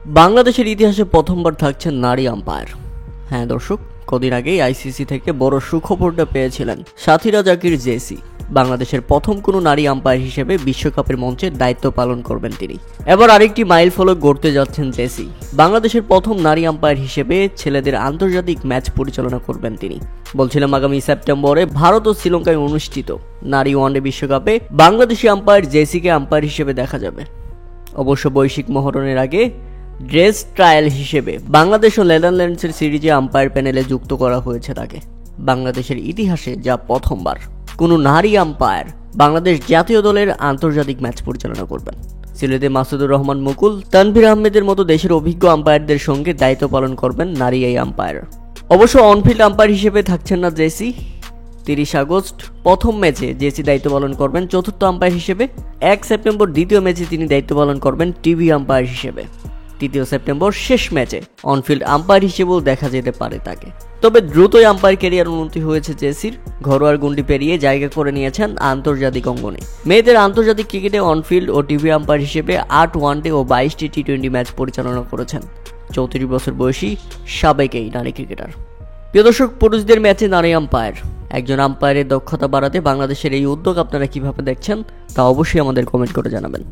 বাংলাদেশের ইতিহাসে প্রথমবার থাকছেন নারী আম্পায়ার। হ্যাঁ দর্শক, কদিন আগেই আইসিসি থেকে বড় সুখবরটা পেয়েছিলেন সাথীরা জাকির জেসি। বাংলাদেশের প্রথম কোনো নারী আম্পায়ার হিসেবে বিশ্বকাপের মঞ্চে দায়িত্ব পালন করবেন তিনি। এবার আরেকটি মাইল ফলক গড়তে যাচ্ছেন জেসি। বাংলাদেশের প্রথম নারী আম্পায়ার হিসেবে ছেলেদের আন্তর্জাতিক ম্যাচ পরিচালনা করবেন তিনি। বলছিলাম আগামী সেপ্টেম্বরে ভারত ও শ্রীলঙ্কায় অনুষ্ঠিত নারী ওয়ানডে বিশ্বকাপে বাংলাদেশি আম্পায়ার জেসিকে আম্পায়ার হিসেবে দেখা যাবে। অবশ্য বৈশ্বিক মহরণের আগে ড্রেস ট্রায়াল হিসেবে বাংলাদেশ ও নেদারল্যান্ডসের সিরিজে আম্পায়ার প্যানেলে যুক্ত করা হয়েছে তাকে। বাংলাদেশের ইতিহাসে যা প্রথমবার কোনো নারী আম্পায়ার বাংলাদেশ জাতীয় দলের আন্তর্জাতিক ম্যাচ পরিচালনা করবেন। সিলেটে মাসুদুর রহমান মুকুল, তানভীর আহমেদের মতো দেশের অভিজ্ঞ আম্পায়ারদের সঙ্গে দায়িত্ব পালন করবেন নারী এই আম্পায়ার। অবশ্য অনফিল্ড আম্পায়ার হিসেবে থাকছেন না জেসি। 30 আগস্ট প্রথম ম্যাচে জেসি দায়িত্ব পালন করবেন চতুর্থ আম্পায়ার হিসেবে। 1 সেপ্টেম্বর দ্বিতীয় ম্যাচে তিনি দায়িত্ব পালন করবেন টিভি আম্পায়ার হিসেবে। 3 সেপ্টেম্বর শেষ ম্যাচে অনফিল্ড আম্পায়ার হিসেবেও দেখা যেতে পারে তাকে। তবে দ্রুতই আম্পায়ার ক্যারিয়ার উন্নতি হয়েছে জেসির। ঘরোয়ার গণ্ডি পেরিয়ে জায়গা করে নিয়েছেন আন্তর্জাতিক অঙ্গনে। মেয়েদের আন্তর্জাতিক ক্রিকেটে অনফিল্ড ও টিভি আম্পায়ার হিসেবে 8 ওয়ানডে ও 22টি টি20 ম্যাচ পরিচালনা করেছেন 34 বছর বয়সী সাবেক এই নারী ক্রিকেটার। প্রিয় দর্শক, পুরুষদের ম্যাচে নারী আম্পায়ার, একজন আম্পায়ারের দক্ষতা বাড়াতে বাংলাদেশের এই উদ্যোগ আপনারা কিভাবে দেখছেন তা অবশ্যই আমাদের কমেন্ট করে জানাবেন।